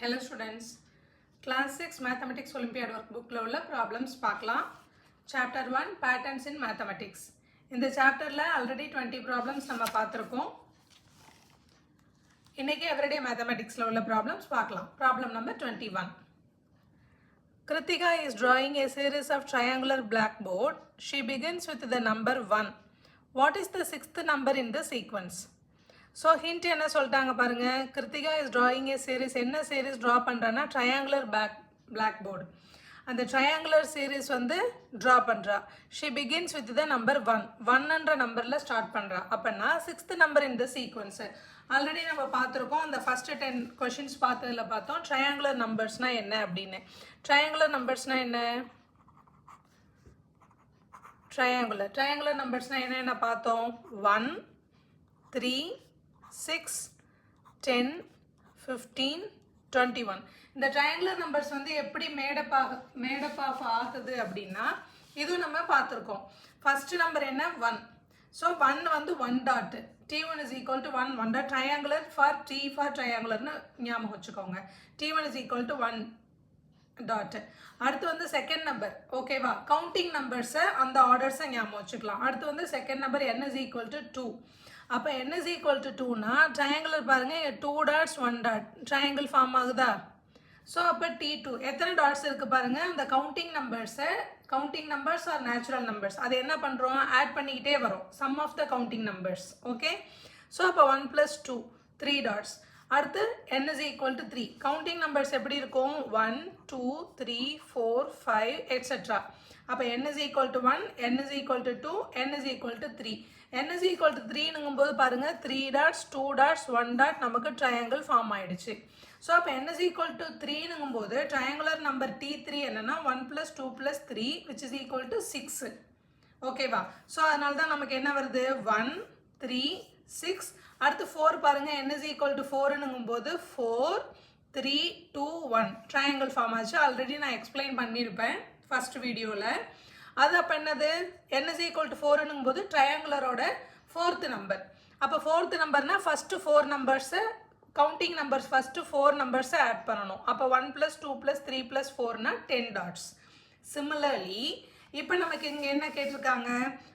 Hello students, Class 6 Mathematics Olympiad Workbook la ulla problems paakalam. Chapter 1 Patterns in Mathematics. இந்த chapterல already 20 problems நம்ம பார்த்திருக்கோம். இன்னைக்கு everyday mathematics la ulla problems paakalam. Problem number 21. Kritika is drawing a series of triangular blackboard. She begins with the number 1. What is the sixth number in the sequence? So hint என்ன சொல்லிட்டாங்க பாருங்க. Kiruthika is drawing a series. என்ன series draw பண்றானா triangular blackboard. அந்த triangular series வந்து draw பண்றா. She begins with the number 1. 1ன்ற நம்பர்ல start பண்றா. அப்பனா sixth number in the sequence. Already நம்ம பார்த்திருக்கோம். அந்த ஃபர்ஸ்ட் 10 क्वेश्चंस பார்த்ததுல பார்த்தோம் ட்ரையாங்குலர் நம்பர்ஸ்னா என்ன அப்படினு. ட்ரையாங்குலர் நம்பர்ஸ்னா என்ன? ட்ரையாங்குலர் நம்பர்ஸ்னா என்ன பார்த்தோம்? 1 3 6 10 15 21. இந்த ட்ரையாங்குலர் நம்பர்ஸ் வந்து எப்படி மேடப் ஆஃப் ஆகுது அப்படின்னா இது நம்ம பார்த்துருக்கோம். ஃபர்ஸ்ட் நம்பர் என்ன? 1. ஸோ 1 வந்து 1 dot. T1 is equal to 1 1 dot triangular for T for triangularனு ஞாபகம் வச்சுக்கோங்க. T1 is equal to 1 dot. அடுத்து வந்து செகண்ட் நம்பர் ஓகேவா? கவுண்டிங் நம்பர்ஸை அந்த ஆர்டர்ஸை ஞாபகம் வச்சுக்கலாம். அடுத்து வந்து second number n is equal to 2. அப்போ n is equal to 2னா ட்ரையாங்குலர் பாருங்க 2 டாட்ஸ் 1 டாட் ட்ரையாங்கிள் ஃபார்ம் ஆகுதா? ஸோ அப்போ T2 எத்தனை டாட்ஸ் இருக்குது பாருங்க. அந்த counting numbers are natural numbers அது என்ன பண்ணுறோம்? ஆட் பண்ணிக்கிட்டே வரும். Sum of the counting numbers okay. So அப்போ 1 + 2 3 டாட்ஸ். அடுத்து n is equal to 3. Counting numbers எப்படி இருக்கும்? 1 2 3 4 5 எட்ஸெட்ரா. அப்போ n is equal to 1 n is equal to 2 n is equal to 3. n is equal to 3னுங்கும்போது பாருங்க 3 dots 2 dots 1 dot நமக்கு triangle form ஆயிடுச்சு. So அப்போ n is equal to 3னுங்கும்போது triangular number T3 என்னன்னா 1 + 2 + 3 which is equal to 6. ஓகேவா? So அதனால தான் நமக்கு என்ன வருது? 1 3 6. அடுத்து 4 பாருங்க n is equal to 4னுங்கும்போது 4 3 2 1 ட்ரையாங்கிள் ஃபார்ம் ஆச்சு. ஆல்ரெடி நான் எக்ஸ்பிளைன் பண்ணியிருப்பேன் ஃபர்ஸ்ட் வீடியோவில். அது அப்போ என்னது? n is equal to 4னுங்கும்போது ட்ரையாங்குலரோட ஃபோர்த் நம்பர். அப்போ ஃபோர்த் நம்பர்னா ஃபஸ்ட்டு 4 நம்பர்ஸை கவுண்டிங் நம்பர்ஸ் ஃபஸ்ட்டு 4 நம்பர்ஸை ஆட் பண்ணணும். அப்போ 1 + 2 + 3 + 4னா 10 டாட்ஸ். சிமிலர்லி இப்போ நமக்கு இங்கே என்ன கேட்டிருக்காங்க?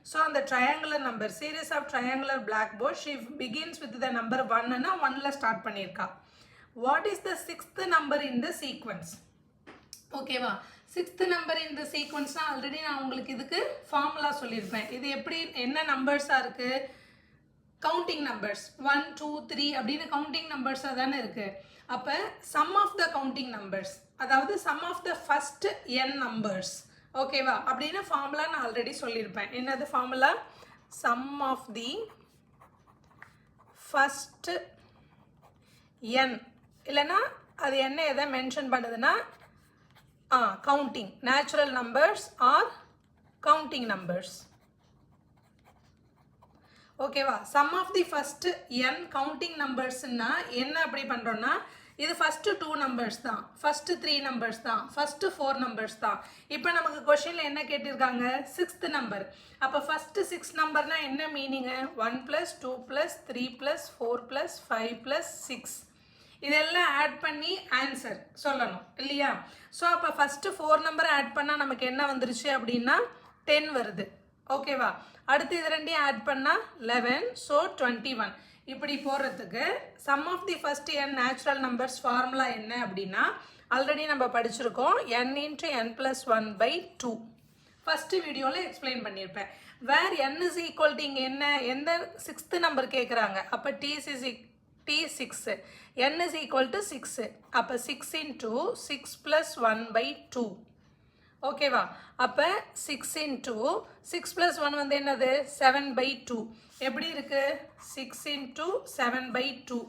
ஸோ அந்த triangular number series of triangular blackboard she begins with the number 1னா 1ல ஸ்டார்ட் பண்ணியிருக்கா. What is the sixth number in the sequence? ஓகேவா? சிக்ஸ்த் நம்பர் இந்த சீக்வன்ஸ்னால் ஆல்ரெடி நான் உங்களுக்கு இதுக்கு ஃபார்முலா சொல்லியிருப்பேன். இது எப்படி என்ன நம்பர்ஸாக இருக்குது? கவுண்டிங் நம்பர்ஸ் 1 2 3 அப்படின்னு கவுண்டிங் நம்பர்ஸாக தானே இருக்குது. அப்போ sum of the counting numbers அதாவது sum of the first n numbers ஓகேவா? அப்படின்னு ஃபார்முலா நான் ஆல்ரெடி சொல்லியிருப்பேன். என்னது formula? Sum of the first n இல்லைன்னா அது என்ன எதை மென்ஷன் பண்ணுதுன்னா counting natural numbers or counting numbers. ஓகேவா? Sum of the first n counting நம்பர்ஸ்னா என்ன அப்படி பண்ணுறோன்னா இது ஃபஸ்ட்டு 2 நம்பர்ஸ் தான், ஃபஸ்ட்டு 3 நம்பர்ஸ் தான், ஃபஸ்ட்டு 4 நம்பர்ஸ் தான். இப்போ நமக்கு கொஷினில் என்ன கேட்டிருக்காங்க? Sixth number. அப்போ ஃபஸ்ட்டு 6 நம்பர்னா என்ன மீனிங்கு? 1 + 2 + 3 + 4 + 5 + 6 இதெல்லாம் ஆட் பண்ணி ஆன்சர் சொல்லணும் இல்லையா? ஸோ அப்போ ஃபஸ்ட்டு 4 நம்பர் ஆட் பண்ணால் நமக்கு என்ன வந்துருச்சு அப்படின்னா 10 வருது ஓகேவா? அடுத்து இது ரெண்டையும் ஆட் பண்ணால் 11 ஸோ 21. இப்படி போடுறதுக்கு sum of the first n natural numbers formula என்ன அப்படின்னா ஆல்ரெடி நம்ம படிச்சிருக்கோம் n × n + 1/2 ஃபஸ்ட்டு வீடியோவில் எக்ஸ்பிளைன் பண்ணியிருப்பேன். வேர் n is equal to இங்கே என்ன எந்த சிக்ஸ்த்து நம்பர் கேட்குறாங்க? அப்போ T6 n is equal to 6. அப்போ 6 × 6 + 1/2 ஓகேவா? அப்போ 6 × 6 + 1 வந்து என்னது? 7/2. எப்படி இருக்கு? 6 × 7/2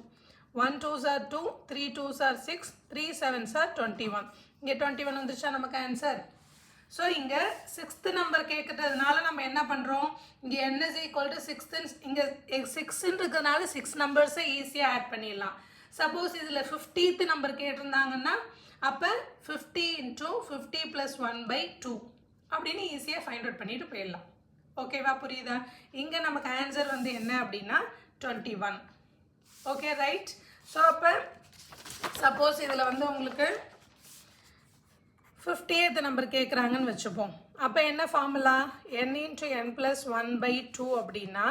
1 2s are 2 3 2s are 6 3 7s are 21. இங்கே 21 வந்துச்சா நமக்கு ஆன்சர்? ஸோ இங்கே சிக்ஸ்த்து நம்பர் கேட்குறதுனால நம்ம என்ன பண்ணுறோம்? இங்கே n is equal to 6 இங்கே 6ன்றதுனால 6 நம்பர்ஸை ஈஸியாக ஆட் பண்ணிடலாம். சப்போஸ் இதில் 50th நம்பர் கேட்டிருந்தாங்கன்னா அப்போ 50 × 50 + 1/2 அப்படின்னு ஈஸியாக ஃபைண்ட் அவுட் பண்ணிட்டு போயிடலாம். ஓகேவா? புரியுதா? இங்கே நமக்கு ஆன்சர் வந்து என்ன அப்படின்னா 21. Okay right. ஸோ அப்போ சப்போஸ் சப்போஸ் இதில் வந்து உங்களுக்கு 50th நம்பர் கேட்குறாங்கன்னு வச்சுப்போம். அப்போ என்ன formula? n into n plus 1 by 2 அப்படின்னா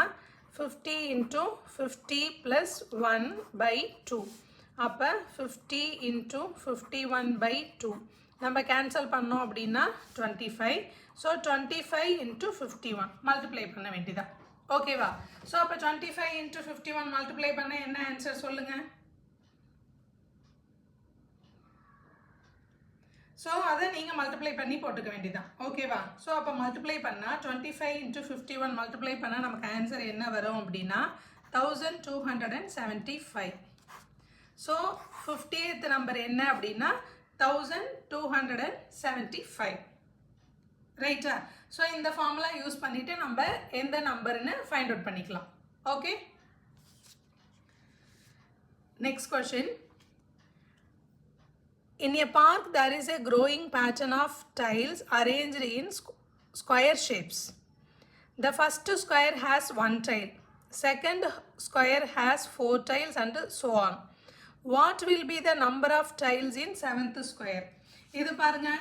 50 into 50 plus 1 by 2. அப்போ 50 into 51 by 2. நம்ம கேன்சல் பண்ணோம் அப்படின்னா 25. ஸோ 25 into 51 மல்டிப்ளை பண்ண வேண்டியதான். ஓகேவா? ஸோ அப்போ 25 into 51 மல்டிப்ளை பண்ண என்ன ஆன்சர் சொல்லுங்கள்? ஸோ அதை நீங்கள் மல்டிப்ளை பண்ணி போட்டுக்க வேண்டியதான். ஓகேவா? ஸோ அப்போ மல்டிப்ளை பண்ணால் 25 into 51 மல்டிப்ளை பண்ணால் நமக்கு ஆன்சர் என்ன வரும் அப்படின்னா 1275. ஸோ 50th நம்பர் என்ன அப்படின்னா 1275. ரைட்டா? ஸோ இந்த ஃபார்முலா யூஸ் பண்ணிவிட்டு நம்ம எந்த நம்பர்னு ஃபைண்ட் அவுட் பண்ணிக்கலாம். Okay, next question. In a park, there is a growing pattern of tiles arranged in square shapes. The first square has 1 tile, second square has 4 tiles and so on. What will be the number of tiles in 7th square? இது பாருங்க.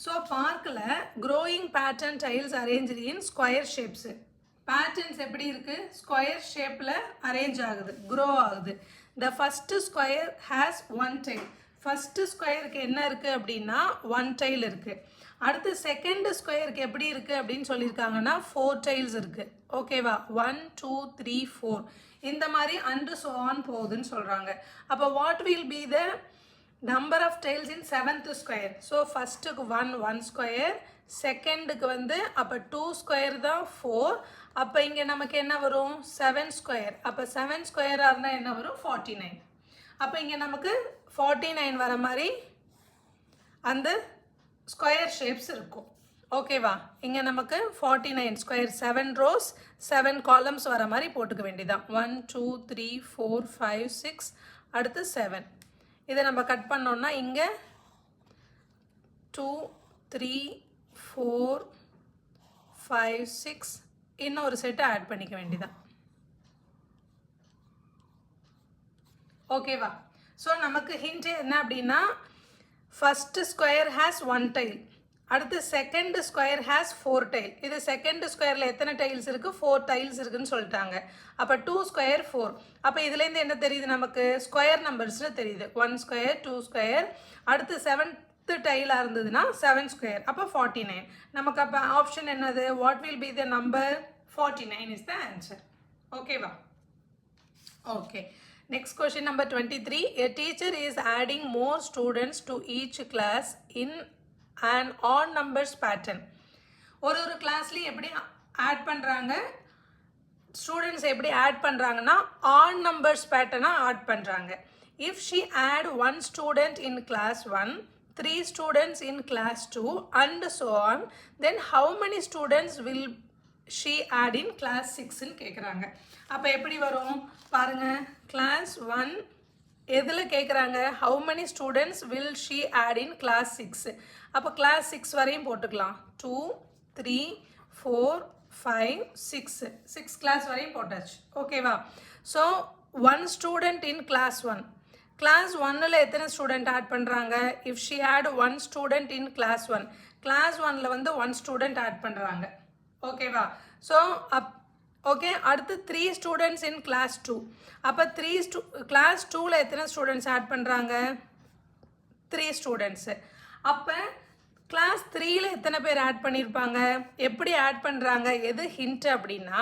So பார்க்கில் growing pattern tiles arranged in square shapes. Patterns எப்படி இருக்குது? Square ஷேப்பில் arrange ஆகுது, grow ஆகுது. The first square has 1 tile. First ஸ்கொயருக்கு என்ன இருக்குது அப்படின்னா 1 டைல் இருக்குது. அடுத்து செகண்ட் ஸ்கொயருக்கு எப்படி இருக்குது அப்படின்னு சொல்லியிருக்காங்கன்னா 4 டைல்ஸ் இருக்குது. ஓகேவா? 1 2 3 4 இந்த மாதிரி அண்டு ஸோ ஆன் போகுதுன்னு சொல்கிறாங்க. அப்போ what will be the number of tiles in 7th square? So ஃபஸ்ட்டுக்கு 1 ஸ்கொயர், செகண்டுக்கு வந்து அப்போ 2 ஸ்கொயர் தான் 4. அப்போ இங்கே நமக்கு என்ன வரும்? 7 ஸ்கொயர். அப்போ 7 ஸ்கொயராக இருந்தால் என்ன வரும்? 49. அப்போ இங்கே நமக்கு 49 வர மாதிரி அந்த ஸ்கொயர் ஷேப்ஸ் இருக்கும். ஓகேவா? இங்கே நமக்கு 49 ஸ்கொயர், 7 rows 7 columns வர மாதிரி போட்டுக்க வேண்டியதான். 1 2 3 4 5 6 அடுத்து 7. இதை நம்ம கட் பண்ணோம்னா இங்கே 2 3 4 5 6 இன்னொரு செட்டை ஆட் பண்ணிக்க வேண்டியதான். ஓகேவா? ஸோ நமக்கு ஹிண்ட் என்ன அப்படின்னா ஃபஸ்ட்டு ஸ்கொயர் ஹேஸ் 1 டைல், அடுத்து செகண்ட் ஸ்கொயர் ஹேஸ் 4 டைல். இது செகண்ட் ஸ்கொயரில் எத்தனை டைல்ஸ் இருக்குது? 4 டைல்ஸ் இருக்குதுன்னு சொல்லிட்டாங்க. அப்போ 2 ஸ்கொயர் 4. அப்போ இதுலேருந்து என்ன தெரியுது நமக்கு? ஸ்கொயர் நம்பர்ஸ்னு தெரியுது. 1 ஸ்கொயர் 2 ஸ்கொயர், அடுத்து 7th டைலாக இருந்ததுன்னா 7 ஸ்கொயர், அப்போ 49. நமக்கு அப்போ ஆப்ஷன் என்னது? What will be the number? 49 is the answer. ஓகேவா? Okay, next question number 23. A teacher is adding more students to each class in an odd numbers pattern. ஒரு கிளாஸ்லேயும் எப்படி add பண்ணுறாங்க? ஸ்டூடெண்ட்ஸ் எப்படி ஆட் பண்ணுறாங்கன்னா ஆட் நம்பர்ஸ் பேட்டர்னாக ஆட் பண்ணுறாங்க. If she add 1 student in class 1, 3 students in class 2 and so on, then how many students will she add in class 6ன்னு கேட்குறாங்க. அப்போ எப்படி வரும் பாருங்க. கிளாஸ் 1 எதில் கேட்குறாங்க? How many students will she add in class 6. அப்போ கிளாஸ் 6 வரையும் போட்டுக்கலாம். 2 3 4 5 6 கிளாஸ் வரையும் போட்டாச்சு. ஓகேவா? So 1 student in class 1. Class 1ல் எத்தனை ஸ்டூடெண்ட் ஆட் பண்ணுறாங்க? If she add 1 student in class 1, class 1ல் வந்து 1 ஸ்டூடெண்ட் ஆட் பண்ணுறாங்க. ஓகேவா? ஸோ ஓகே, அடுத்து 3 ஸ்டூடெண்ட்ஸ் இன் கிளாஸ் 2. அப்போ கிளாஸ் 2ல் எத்தனை ஸ்டூடெண்ட்ஸ் ஆட் பண்ணுறாங்க? 3 ஸ்டூடெண்ட்ஸு. அப்போ கிளாஸ் 3ல் எத்தனை பேர் ஆட் பண்ணியிருப்பாங்க? எப்படி ஆட் பண்ணுறாங்க? எது ஹிண்ட் அப்படின்னா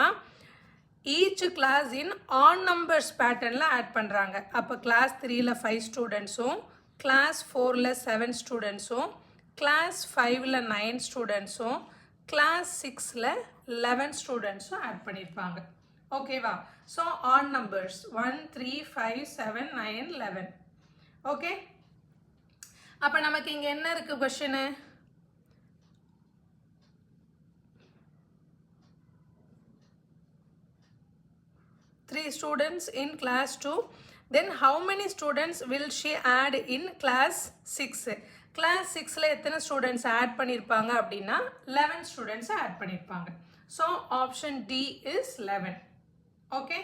each class in on numbers பேட்டர்னில் ஆட் பண்ணுறாங்க. அப்போ கிளாஸ் 3ல் 5 ஸ்டூடெண்ட்ஸும், கிளாஸ் 4ல் 7 ஸ்டூடெண்ட்ஸும், கிளாஸ் 5ல் 9 ஸ்டூடெண்ட்ஸும், கிளாஸ் 6ல் 11 ஸ்டூடெண்ட்ஸும் ஆட் பண்ணியிருப்பாங்க. ஓகேவா? So on numbers 1 3 5 7 9 11. ஓகே, அப்போ நமக்கு இங்கே என்ன இருக்குது question? Three students in class 2. Then how many students will she add in class 6? Class 6ல எத்தனை ஸ்டூடெண்ட்ஸ் ஆட் பண்ணியிருப்பாங்க அப்படின்னா 11 ஸ்டூடெண்ட்ஸ் ஆட் பண்ணியிருப்பாங்க. So option D is 11. Okay,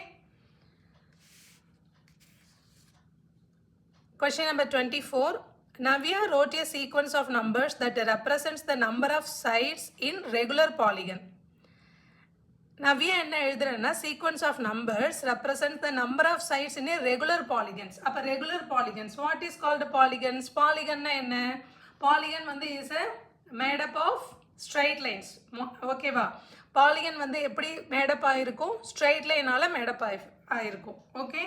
Question number 24. Navya wrote a sequence of numbers that represents the number of sides in regular polygon. Navya என்ன எழுதுறேன்னா sequence of numbers represents the number of sides in a regular polygons. அப்ப regular polygons. What is called polygons? Polygon என்ன? Polygon வந்து is a made up of straight lines. ஓகேவா? Polygon வந்து எப்படி made up ஆயிருக்கும்? Straight line ஆல made up ஆயிருக்கும். ஓகே?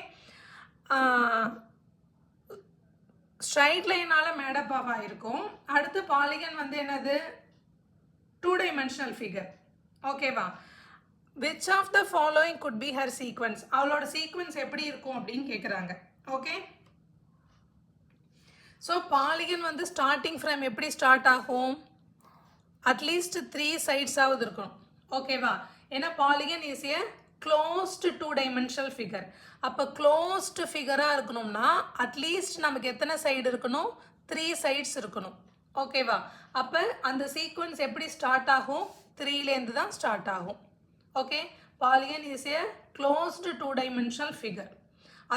ஸ்ட்ரைட் லைனால் மேடப் ஆஃப் ஆகிருக்கும். அடுத்து பாலிகன் வந்து என்னது? 2 dimensional ஃபிகர். ஓகேவா? Which of the following could be her sequence? அவளோட சீக்வன்ஸ் எப்படி இருக்கும் அப்படின்னு கேட்குறாங்க. ஓகே, ஸோ பாலிகன் வந்து ஸ்டார்டிங் ஃப்ரம் எப்படி ஸ்டார்ட் ஆகும்? அட்லீஸ்ட் 3 சைட்ஸாவது இருக்கணும். ஓகேவா? ஏன்னா polygon is a closed 2 dimensional figure. அப்போ closed ஃபிகராக இருக்கணும்னா அட்லீஸ்ட் நமக்கு எத்தனை சைடு இருக்கணும்? 3 சைட்ஸ் இருக்கணும். ஓகேவா? அப்போ அந்த சீக்வன்ஸ் எப்படி ஸ்டார்ட் ஆகும்? 3லேருந்து தான் ஸ்டார்ட் ஆகும். Okay, polygon is a closed 2 dimensional figure.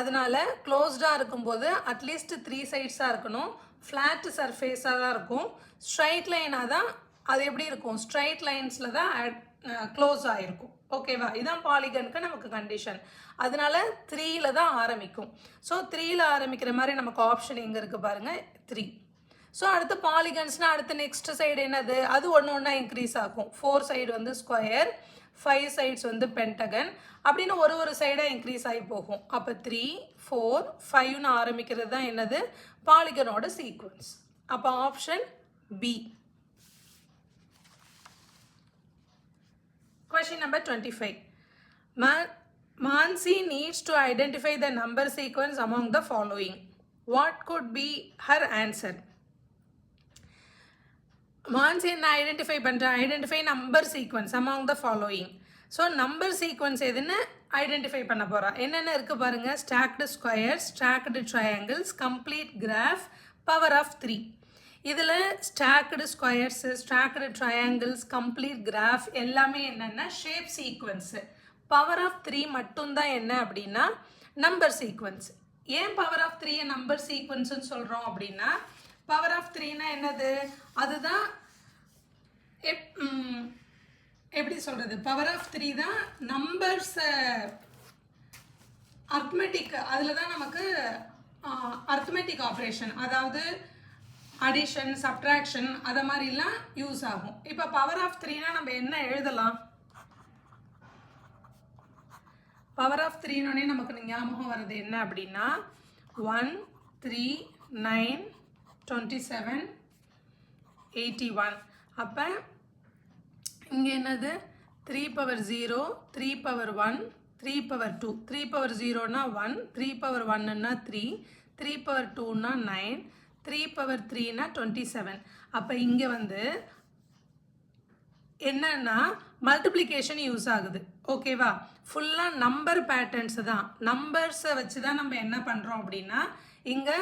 அதனால க்ளோஸ்டாக இருக்கும்போது அட்லீஸ்ட் 3 சைட்ஸாக இருக்கணும். ஃப்ளாட் சர்ஃபேஸாக தான் இருக்கும். ஸ்ட்ரைட் லைனாக தான் அது எப்படி இருக்கும்? ஸ்ட்ரைட் லைன்ஸில் தான் க்ளோஸ் ஆகிருக்கும். ஓகேவா? இதுதான் பாலிகனுக்கு நமக்கு கண்டிஷன். அதனால 3ல தான் ஆரம்பிக்கும். ஸோ 3ல ஆரம்பிக்கிற மாதிரி நமக்கு ஆப்ஷன் எங்கே இருக்குது பாருங்கள், 3. ஸோ அடுத்து பாலிகன்ஸ்னால் அடுத்து நெக்ஸ்ட் சைடு என்னது? அது ஒன்று ஒன்றா இன்க்ரீஸ் ஆகும். 4 சைடு வந்து ஸ்கொயர், 5 சைட்ஸ் வந்து பென்டகன், அப்படின்னு ஒரு சைடாக இன்க்ரீஸ் ஆகி போகும். அப்போ 3, 4, 5ன்னு ஆரம்பிக்கிறது தான் என்னது? பாலிகனோட சீக்வன்ஸ். அப்போ option B. Question number 25. Mansi needs to identify the number sequence among the following. What could be her answer? Mansi என்ன ஐடென்டிஃபை பண்ணுற? Identify number sequence among the following. So number sequence எதுன்னு identify பண்ண போகிறா. என்னென்ன இருக்குது பாருங்கள். Stacked squares, stacked triangles, complete graph, power of 3. இதில் stacked squares, stacked triangles, complete graph எல்லாமே என்னென்னா ஷேப் சீக்வன்ஸு. பவர் ஆஃப் 3 மட்டும்தான் என்ன அப்படின்னா நம்பர் சீக்வன்ஸ். ஏன் பவர் ஆஃப் 3 நம்பர் சீக்வன்ஸ்ன்னு சொல்கிறோம் அப்படின்னா, பவர் ஆஃப் 3னா என்னது? அதுதான் எப்படி சொல்கிறது? பவர் ஆஃப் 3 தான் நம்பர்ஸை அர்த்மெட்டிக், அதில் தான் நமக்கு அர்த்மெட்டிக் ஆப்ரேஷன், அதாவது அடிஷன், சப்ட்ராக்ஷன், அதை மாதிரிலாம் யூஸ் ஆகும். இப்போ பவர் ஆஃப் 3னா நம்ம என்ன எழுதலாம்? பவர் ஆஃப் 3னோடனே நமக்கு ஞாபகம் வருது என்ன அப்படின்னா 1, 3, 9, 27, 81. அப்போ இங்கே என்னது? 3 பவர் 0, 3 பவர் 1, 3 பவர் 2. 3 பவர் 0னா 1, 3 பவர் 1ன்னா 3, 3 பவர் 2னா 9, 3 பவர் 3னா 27. அப்போ இங்கே வந்து என்னன்னா மல்டிப்ளிகேஷன் யூஸ் ஆகுது. ஓகேவா? ஃபுல்லாக நம்பர் பேட்டர்ன்ஸ் தான். நம்பர்ஸை வச்சு தான் நம்ம என்ன பண்ணுறோம் அப்படின்னா இங்கே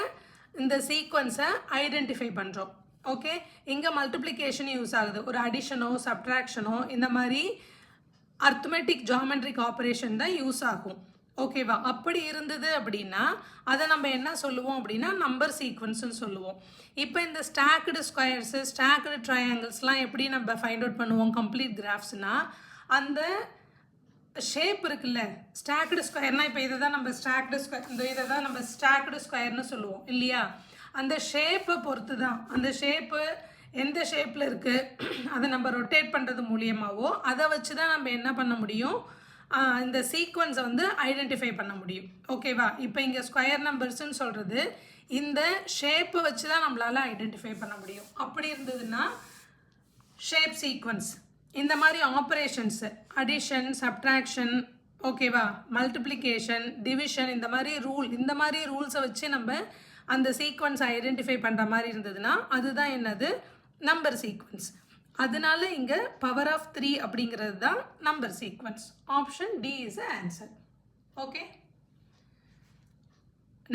இந்த சீக்வன்ஸை ஐடென்டிஃபை பண்ணுறோம். ஓகே, இங்கே மல்டிப்ளிகேஷன் யூஸ் ஆகுது. ஒரு அடிஷனோ சப்ட்ராக்ஷனோ இந்த மாதிரி அர்த்மெட்டிக் ஜாமெட்ரிக் ஆப்ரேஷன் தான் யூஸ் ஆகும். ஓகேவா? அப்படி இருந்தது அப்படின்னா அதை நம்ம என்ன சொல்லுவோம் அப்படின்னா நம்பர் சீக்வன்ஸ்னு சொல்லுவோம். இப்போ இந்த ஸ்டாக்டு ஸ்கொயர்ஸு, ஸ்டாக்டு ட்ரையாங்கிள்ஸ்லாம் எப்படி நம்ம ஃபைண்ட் அவுட் பண்ணுவோம்? கம்ப்ளீட் கிராஃப்ஸ்னால் அந்த ஷேப் இருக்குல்ல, ஸ்டாக்டு ஸ்கொயர்னால் இப்போ இதை தான் நம்ம ஸ்டாக்டு ஸ்கொயர், இந்த இதை தான் நம்ம ஸ்டாக்டு ஸ்கொயர்னு சொல்லுவோம் இல்லையா? அந்த ஷேப்பை பொறுத்து தான், அந்த ஷேப்பு எந்த ஷேப்பில் இருக்குது அதை நம்ம ரொட்டேட் பண்ணுறது மூலியமாகவோ அதை வச்சு தான் நம்ம என்ன பண்ண முடியும்? இந்த சீக்வன்ஸை வந்து ஐடென்டிஃபை பண்ண முடியும். ஓகேவா? இப்போ இங்கே ஸ்கொயர் நம்பர்ஸ்ன்னு சொல்கிறது இந்த ஷேப்பை வச்சு தான் நம்மளால் ஐடென்டிஃபை பண்ண முடியும். அப்படி இருந்ததுன்னா ஷேப் சீக்வன்ஸ். இந்த மாதிரி ஆப்ரேஷன்ஸு அடிஷன், சப்ட்ராக்ஷன், ஓகேவா, மல்டிப்ளிகேஷன், டிவிஷன், இந்த மாதிரி ரூல்ஸை வச்சு நம்ம அந்த சீக்வன்ஸை ஐடென்டிஃபை பண்ணுற மாதிரி இருந்ததுன்னா அதுதான் என்னது? Number sequence. அதனால இங்கே பவர் ஆஃப் 3 அப்படிங்கிறது தான் number sequence. Option D is the answer. Okay,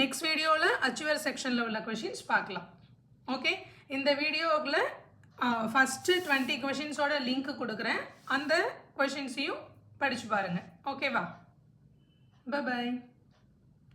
next வீடியோவில் அச்சுவர் செக்ஷனில் உள்ள கொஷின்ஸ் பார்க்கலாம். ஓகே, இந்த வீடியோவில் ஃபஸ்ட்டு 20 கொஷின்ஸோட லிங்க் கொடுக்குறேன். அந்த கொஷின்ஸையும் படித்து பாருங்கள். ஓகேவா? பை.